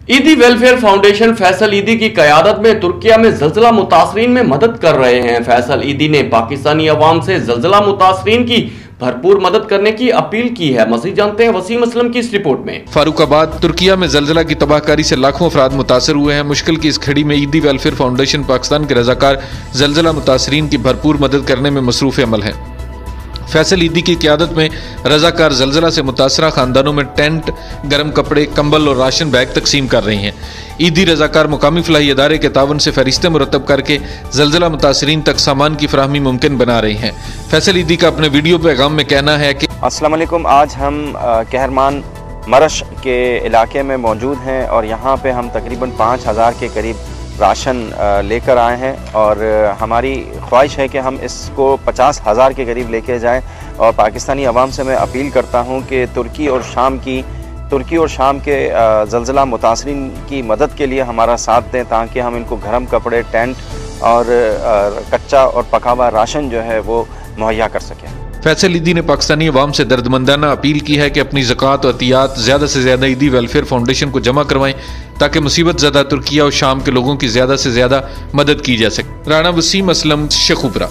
ईदी welfare foundation Faisal ईदी की क़यादत में तुर्किया में जल्जला मुतासरीन में मदद कर रहे हैं। फैसल ईदी ने पाकिस्तानी अवाम से जल्जला मुतासरीन की भरपूर मदद करने की अपील की है। मज़ीद जानते हैं वसीम असलम की इस रिपोर्ट में। फारूकाबाद तुर्किया में जल्जला की तबाहकारी से लाखों अफराद मुतासर हुए हैं। मुश्किल की इस घड़ी में ईदी वेलफेयर फाउंडेशन पाकिस्तान के रजाकार जल्जला मुतासरीन की भरपूर मदद करने में मसरूफ़ अमल है। फैसल ईदी की क़यादत में रजाकार जल्जला से मुतासरा खानदानों में टेंट, गर्म कपड़े, कंबल और राशन बैग तकसीम कर रही हैं। ईदी रजाकार मुकामी फलाही अदारे के तावन से फहरिस्तें मुरतब करके जल्जला मुतासरीन तक सामान की फराहमी मुमकिन बना रही हैं। फैसल ईदी का अपने वीडियो पैगाम में कहना है कि अस्सलाम वालेकुम। आज हम कहरमान मरश के इलाके में मौजूद हैं और यहाँ पे हम तकरीबन 5000 के करीब राशन लेकर आए हैं और हमारी ख्वाहिश है कि हम इसको 50,000 के करीब लेके जाएं। और पाकिस्तानी अवाम से मैं अपील करता हूं कि तुर्की और शाम के ज़ल्ज़ला मुतासरीन की मदद के लिए हमारा साथ दें, ताकि हम इनको गर्म कपड़े, टेंट और कच्चा और पका हुआ राशन जो है वो मुहैया कर सकें। फैसल ईदी ने पाकिस्तानी अवाम से दर्दमंदाना अपील की है कि अपनी ज़कात और अतियात ज़्यादा से ज़्यादा ईदी वेलफेयर फाउंडेशन को जमा करवाएं, ताकि मुसीबत ज़्यादा तुर्किया और शाम के लोगों की ज़्यादा से ज़्यादा मदद की जा सके। राणा वसीम असलम, शेखुपुरा।